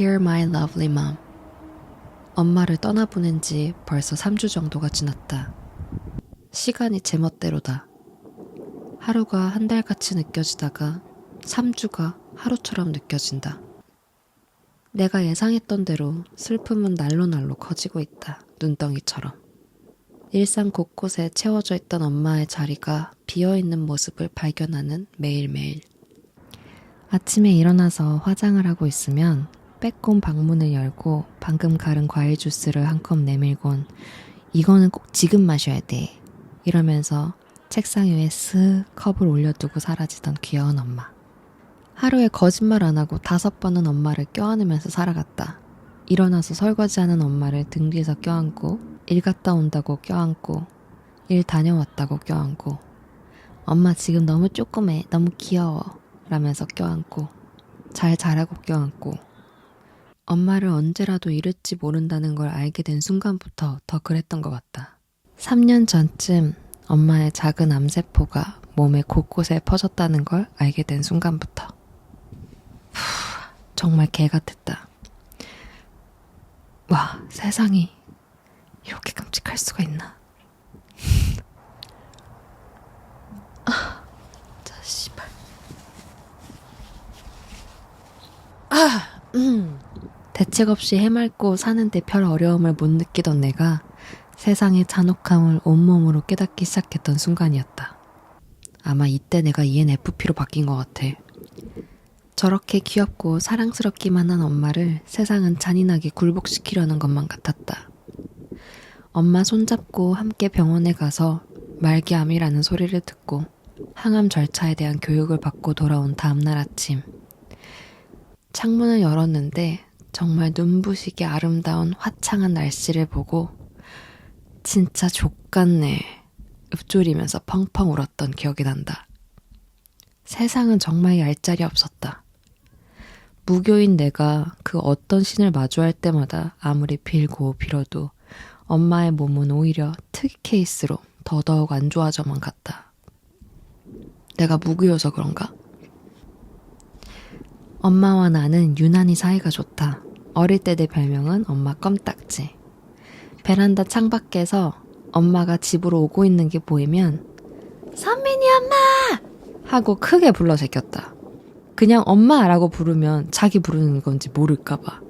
Dear my lovely mom. 엄마를 떠나보낸 지 벌써 3주 정도가 지났다. 시간이 제멋대로다. 하루가 한 달같이 느껴지다가 3주가 하루처럼 느껴진다. 내가 예상했던 대로 슬픔은 날로 커지고 있다. 눈덩이처럼. 일상 곳곳에 채워져 있던 엄마의 자리가 비어있는 모습을 발견하는 매일매일. 아침에 일어나서 화장을 하고 있으면 빼꼼 방문을 열고 방금 갈은 과일 주스를 한 컵 내밀곤 이거는 꼭 지금 마셔야 돼 이러면서 책상 위에 쓱 컵을 올려두고 사라지던 귀여운 엄마. 하루에 거짓말 안 하고 5번은 엄마를 껴안으면서 살아갔다. 일어나서 설거지하는 엄마를 등 뒤에서 껴안고, 일 갔다 온다고 껴안고, 일 다녀왔다고 껴안고, 엄마 지금 너무 조그매, 너무 귀여워 라면서 껴안고, 잘 자라고 껴안고, 엄마를 언제라도 잃을지 모른다는 걸 알게 된 순간부터 더 그랬던 것 같다. 3년 전쯤 엄마의 작은 암세포가 몸의 곳곳에 퍼졌다는 걸 알게 된 순간부터. 정말 개 같았다. 와, 세상이 이렇게 끔찍할 수가 있나. 자, 씨발. 대책 없이 해맑고 사는데 별 어려움을 못 느끼던 내가 세상의 잔혹함을 온몸으로 깨닫기 시작했던 순간이었다. 아마 이때 내가 ENFP로 바뀐 것 같아. 저렇게 귀엽고 사랑스럽기만 한 엄마를 세상은 잔인하게 굴복시키려는 것만 같았다. 엄마 손잡고 함께 병원에 가서 말기암이라는 소리를 듣고 항암 절차에 대한 교육을 받고 돌아온 다음날 아침. 창문을 열었는데 정말 눈부시게 아름다운 화창한 날씨를 보고 진짜 족같네 읊조리면서 펑펑 울었던 기억이 난다. 세상은 정말 얄짤이 없었다. 무교인 내가 그 어떤 신을 마주할 때마다 아무리 빌고 빌어도 엄마의 몸은 오히려 특이 케이스로 더더욱 안 좋아져만 갔다. 내가 무교여서 그런가? 엄마와 나는 유난히 사이가 좋다. 어릴 때 내 별명은 엄마 껌딱지. 베란다 창밖에서 엄마가 집으로 오고 있는 게 보이면 선민이 엄마! 하고 크게 불러 제꼈다. 그냥 엄마라고 부르면 자기 부르는 건지 모를까봐.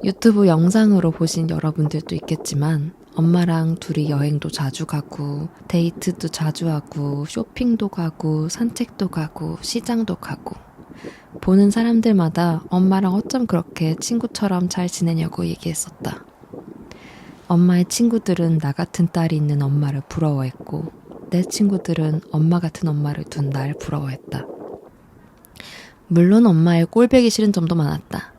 유튜브 영상으로 보신 여러분들도 있겠지만 엄마랑 둘이 여행도 자주 가고 데이트도 자주 하고 쇼핑도 가고 산책도 가고 시장도 가고 보는 사람들마다 엄마랑 어쩜 그렇게 친구처럼 잘 지내냐고 얘기했었다. 엄마의 친구들은 나 같은 딸이 있는 엄마를 부러워했고 내 친구들은 엄마 같은 엄마를 둔 날 부러워했다. 물론 엄마의 꼴보기 싫은 점도 많았다.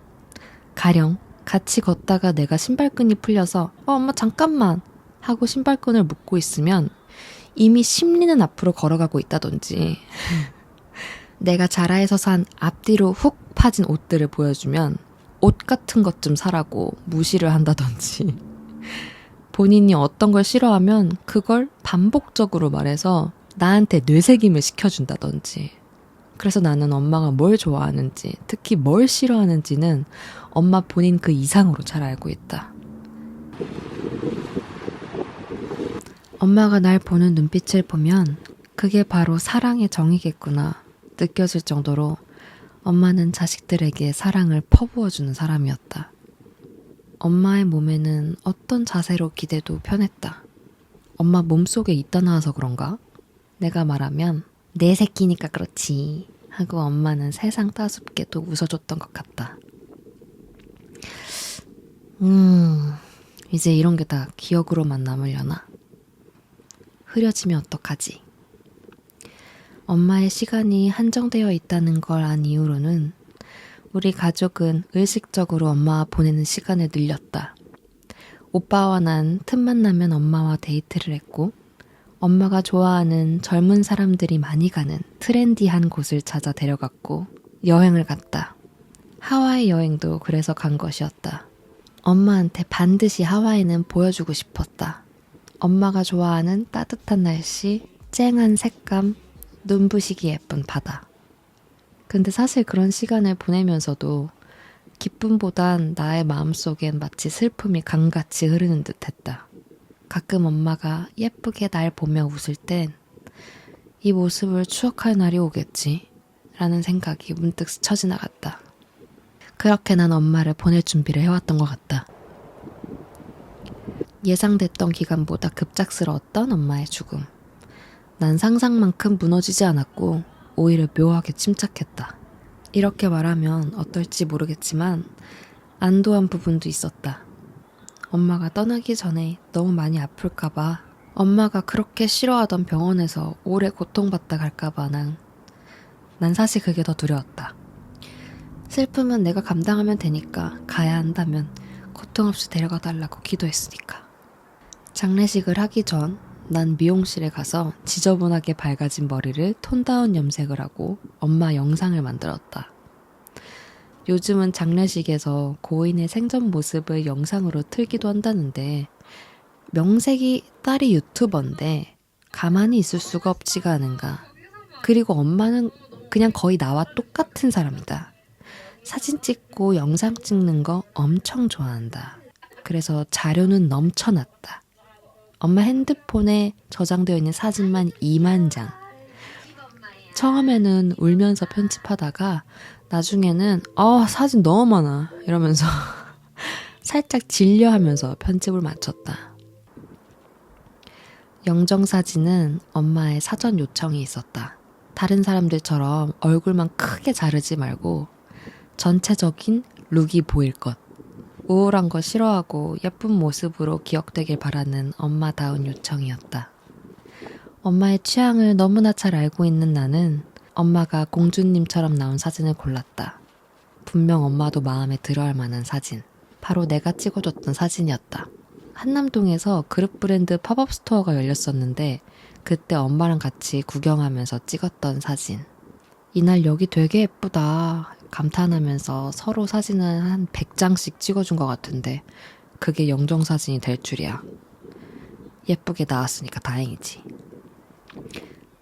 가령 같이 걷다가 내가 신발끈이 풀려서 엄마 잠깐만 하고 신발끈을 묶고 있으면 이미 10리는 앞으로 걸어가고 있다든지 내가 자라에서 산 앞뒤로 훅 파진 옷들을 보여주면 옷 같은 것 좀 사라고 무시를 한다든지 본인이 어떤 걸 싫어하면 그걸 반복적으로 말해서 나한테 뇌새김을 시켜준다든지. 그래서 나는 엄마가 뭘 좋아하는지, 특히 뭘 싫어하는지는 엄마 본인 그 이상으로 잘 알고 있다. 엄마가 날 보는 눈빛을 보면 그게 바로 사랑의 정이겠구나 느껴질 정도로 엄마는 자식들에게 사랑을 퍼부어주는 사람이었다. 엄마의 몸에는 어떤 자세로 기대도 편했다. 엄마 몸속에 있다 나와서 그런가? 내가 말하면 내 새끼니까 그렇지 하고 엄마는 세상 따숩게도 웃어줬던 것 같다. 이제 이런 게 다 기억으로만 남으려나? 흐려지면 어떡하지? 엄마의 시간이 한정되어 있다는 걸 안 이후로는 우리 가족은 의식적으로 엄마와 보내는 시간을 늘렸다. 오빠와 난 틈만 나면 엄마와 데이트를 했고 엄마가 좋아하는 젊은 사람들이 많이 가는 트렌디한 곳을 찾아 데려갔고 여행을 갔다. 하와이 여행도 그래서 간 것이었다. 엄마한테 반드시 하와이는 보여주고 싶었다. 엄마가 좋아하는 따뜻한 날씨, 쨍한 색감, 눈부시기 예쁜 바다. 근데 사실 그런 시간을 보내면서도 기쁨보단 나의 마음속엔 마치 슬픔이 강같이 흐르는 듯했다. 가끔 엄마가 예쁘게 날 보며 웃을 땐 이 모습을 추억할 날이 오겠지 라는 생각이 문득 스쳐 지나갔다. 그렇게 난 엄마를 보낼 준비를 해왔던 것 같다. 예상됐던 기간보다 급작스러웠던 엄마의 죽음. 난 상상만큼 무너지지 않았고 오히려 묘하게 침착했다. 이렇게 말하면 어떨지 모르겠지만 안도한 부분도 있었다. 엄마가 떠나기 전에 너무 많이 아플까봐, 엄마가 그렇게 싫어하던 병원에서 오래 고통받다 갈까봐 난 사실 그게 더 두려웠다. 슬픔은 내가 감당하면 되니까, 가야 한다면 고통 없이 데려가 달라고 기도했으니까. 장례식을 하기 전 난 미용실에 가서 지저분하게 밝아진 머리를 톤다운 염색을 하고 엄마 영상을 만들었다. 요즘은 장례식에서 고인의 생전 모습을 영상으로 틀기도 한다는데, 명색이 딸이 유튜버인데 가만히 있을 수가 없지가 않은가. 그리고 엄마는 그냥 거의 나와 똑같은 사람이다. 사진 찍고 영상 찍는 거 엄청 좋아한다. 그래서 자료는 넘쳐났다. 엄마 핸드폰에 저장되어 있는 사진만 2만 장. 처음에는 울면서 편집하다가 나중에는 사진 너무 많아 이러면서 살짝 질려하면서 편집을 마쳤다. 영정사진은 엄마의 사전 요청이 있었다. 다른 사람들처럼 얼굴만 크게 자르지 말고 전체적인 룩이 보일 것. 우울한 거 싫어하고 예쁜 모습으로 기억되길 바라는 엄마다운 요청이었다. 엄마의 취향을 너무나 잘 알고 있는 나는 엄마가 공주님처럼 나온 사진을 골랐다. 분명 엄마도 마음에 들어할 만한 사진. 바로 내가 찍어줬던 사진이었다. 한남동에서 그룹 브랜드 팝업 스토어가 열렸었는데 그때 엄마랑 같이 구경하면서 찍었던 사진. 이날 여기 되게 예쁘다 감탄하면서 서로 사진을 한 100장씩 찍어준 것 같은데 그게 영정사진이 될 줄이야. 예쁘게 나왔으니까 다행이지.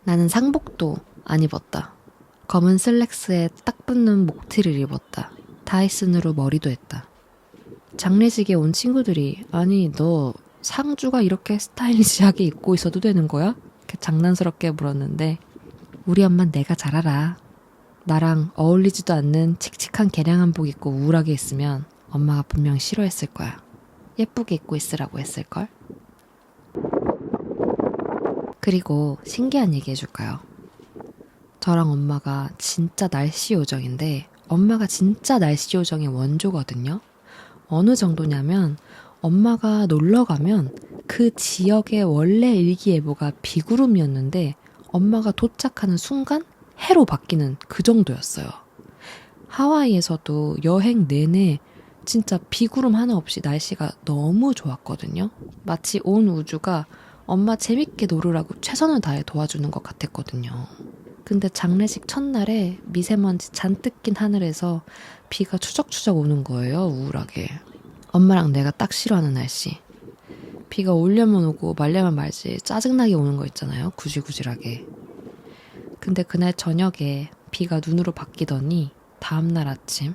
나는 상복도 안 입었다. 검은 슬랙스에 딱 붙는 목티를 입었다. 다이슨으로 머리도 했다. 장례식에 온 친구들이 아니 너 상주가 이렇게 스타일리시하게 입고 있어도 되는 거야? 이렇게 장난스럽게 물었는데 우리 엄만 내가 잘 알아. 나랑 어울리지도 않는 칙칙한 개량 한복 입고 우울하게 있으면 엄마가 분명 싫어했을 거야. 예쁘게 입고 있으라고 했을걸? 그리고 신기한 얘기 해줄까요? 저랑 엄마가 진짜 날씨 요정인데 엄마가 진짜 날씨 요정의 원조거든요. 어느 정도냐면 엄마가 놀러 가면 그 지역의 원래 일기예보가 비구름이었는데 엄마가 도착하는 순간 해로 바뀌는 그 정도였어요. 하와이에서도 여행 내내 진짜 비구름 하나 없이 날씨가 너무 좋았거든요. 마치 온 우주가 엄마 재밌게 놀으라고 최선을 다해 도와주는 것 같았거든요. 근데 장례식 첫날에 미세먼지 잔뜩 낀 하늘에서 비가 추적추적 오는 거예요, 우울하게. 엄마랑 내가 딱 싫어하는 날씨. 비가 오려면 오고 말려면 말지 짜증나게 오는 거 있잖아요, 구질구질하게. 근데 그날 저녁에 비가 눈으로 바뀌더니 다음날 아침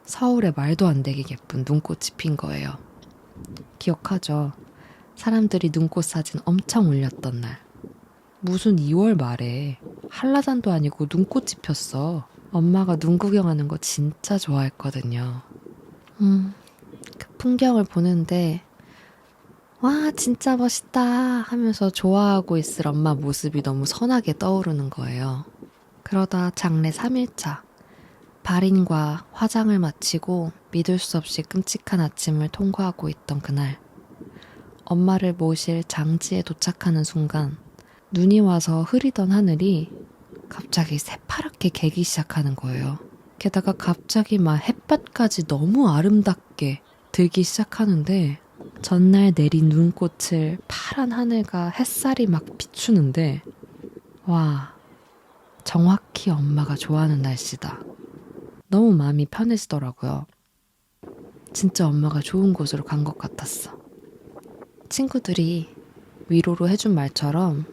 서울에 말도 안 되게 예쁜 눈꽃이 핀 거예요. 기억하죠? 사람들이 눈꽃 사진 엄청 올렸던 날. 무슨 2월 말에 한라산도 아니고 눈꽃이 폈어. 엄마가 눈 구경하는 거 진짜 좋아했거든요. 그 풍경을 보는데 와 진짜 멋있다 하면서 좋아하고 있을 엄마 모습이 너무 선하게 떠오르는 거예요. 그러다 장례 3일차 발인과 화장을 마치고 믿을 수 없이 끔찍한 아침을 통과하고 있던 그날 엄마를 모실 장지에 도착하는 순간 눈이 와서 흐리던 하늘이 갑자기 새파랗게 개기 시작하는 거예요. 게다가 갑자기 막 햇볕까지 너무 아름답게 들기 시작하는데 전날 내린 눈꽃을 파란 하늘과 햇살이 막 비추는데 와 정확히 엄마가 좋아하는 날씨다. 너무 마음이 편해지더라고요. 진짜 엄마가 좋은 곳으로 간 것 같았어. 친구들이 위로로 해준 말처럼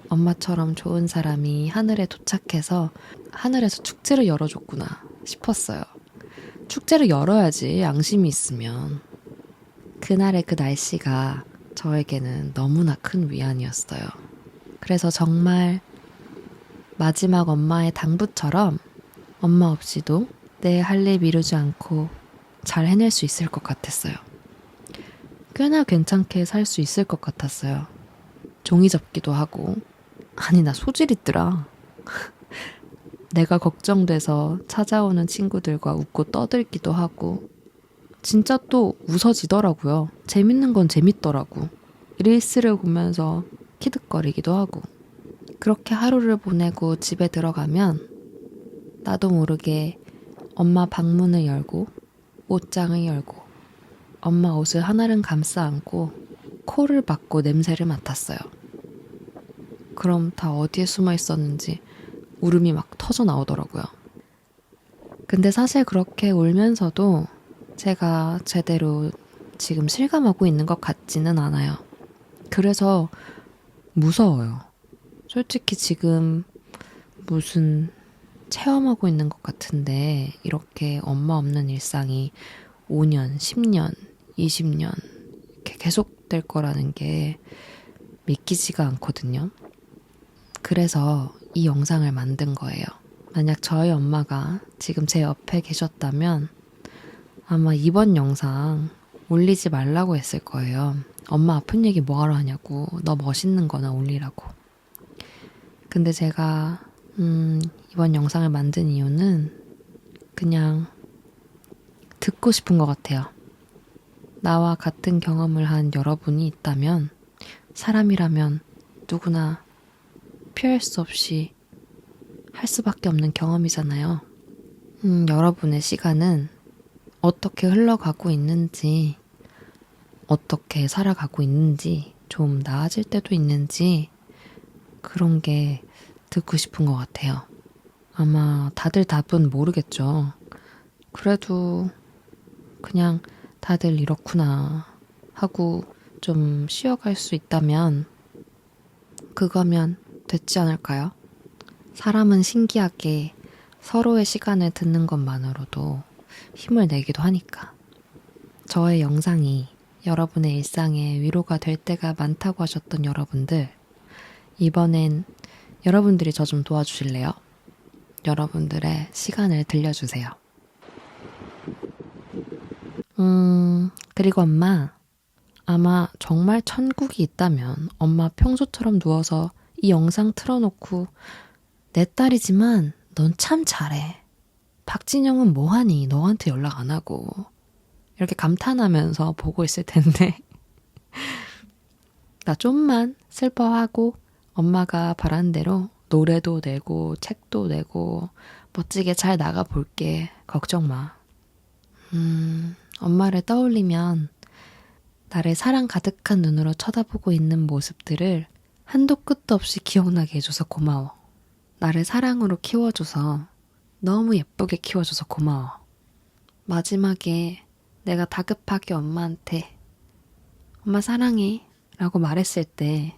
엄마처럼 좋은 사람이 하늘에 도착해서 하늘에서 축제를 열어줬구나 싶었어요. 축제를 열어야지, 양심이 있으면. 그날의 그 날씨가 저에게는 너무나 큰 위안이었어요. 그래서 정말 마지막 엄마의 당부처럼 엄마 없이도 내 할 일 미루지 않고 잘 해낼 수 있을 것 같았어요. 꽤나 괜찮게 살 수 있을 것 같았어요. 종이 접기도 하고. 아니, 나 소질 있더라. 내가 걱정돼서 찾아오는 친구들과 웃고 떠들기도 하고. 진짜 또 웃어지더라고요. 재밌는 건 재밌더라고. 릴스를 보면서 키득거리기도 하고. 그렇게 하루를 보내고 집에 들어가면 나도 모르게 엄마 방문을 열고 옷장을 열고 엄마 옷을 하나를 감싸 안고 코를 박고 냄새를 맡았어요. 그럼 다 어디에 숨어 있었는지 울음이 막 터져 나오더라고요. 근데 사실 그렇게 울면서도 제가 제대로 지금 실감하고 있는 것 같지는 않아요. 그래서 무서워요. 솔직히 지금 무슨 체험하고 있는 것 같은데 이렇게 엄마 없는 일상이 5년, 10년, 20년 이렇게 계속될 거라는 게 믿기지가 않거든요. 그래서 이 영상을 만든 거예요. 만약 저희 엄마가 지금 제 옆에 계셨다면 아마 이번 영상 올리지 말라고 했을 거예요. 엄마 아픈 얘기 뭐하러 하냐고. 너 멋있는 거나 올리라고. 근데 제가 이번 영상을 만든 이유는 그냥 듣고 싶은 것 같아요. 나와 같은 경험을 한 여러분이 있다면 사람이라면 누구나 피할 수 없이 할 수밖에 없는 경험이잖아요. 여러분의 시간은 어떻게 흘러가고 있는지, 어떻게 살아가고 있는지, 좀 나아질 때도 있는지 그런 게 듣고 싶은 것 같아요. 아마 다들 답은 모르겠죠. 그래도 그냥 다들 이렇구나 하고 좀 쉬어갈 수 있다면 그거면 됐지 않을까요? 사람은 신기하게 서로의 시간을 듣는 것만으로도 힘을 내기도 하니까. 저의 영상이 여러분의 일상에 위로가 될 때가 많다고 하셨던 여러분들, 이번엔 여러분들이 저 좀 도와주실래요? 여러분들의 시간을 들려주세요. 그리고 엄마, 아마 정말 천국이 있다면 엄마 평소처럼 누워서 이 영상 틀어놓고 내 딸이지만 넌 참 잘해. 박진영은 뭐하니? 너한테 연락 안 하고. 이렇게 감탄하면서 보고 있을 텐데 나 좀만 슬퍼하고 엄마가 바란 대로 노래도 내고 책도 내고 멋지게 잘 나가볼게. 걱정 마. 엄마를 떠올리면 나를 사랑 가득한 눈으로 쳐다보고 있는 모습들을 한도 끝도 없이 기억나게 해줘서 고마워. 나를 사랑으로 키워줘서 너무 예쁘게 키워줘서 고마워. 마지막에 내가 다급하게 엄마한테 엄마 사랑해 라고 말했을 때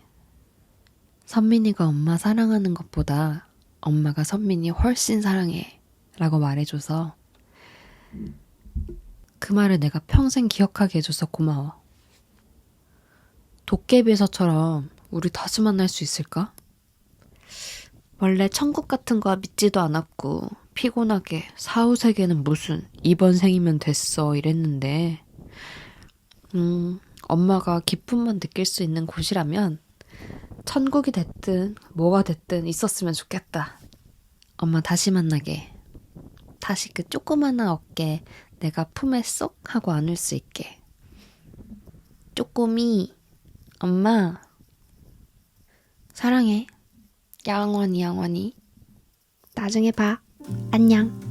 선민이가 엄마 사랑하는 것보다 엄마가 선민이 훨씬 사랑해 라고 말해줘서 그 말을 내가 평생 기억하게 해줘서 고마워. 도깨비에서처럼 우리 다시 만날 수 있을까? 원래 천국 같은 거 믿지도 않았고 피곤하게 사후세계는 무슨 이번 생이면 됐어 이랬는데 엄마가 기쁨만 느낄 수 있는 곳이라면 천국이 됐든 뭐가 됐든 있었으면 좋겠다. 엄마 다시 만나게. 다시 그 조그마한 어깨 내가 품에 쏙 하고 안을 수 있게. 쪼꼬미 엄마 사랑해. 영원히 영원히. 나중에 봐. 안녕.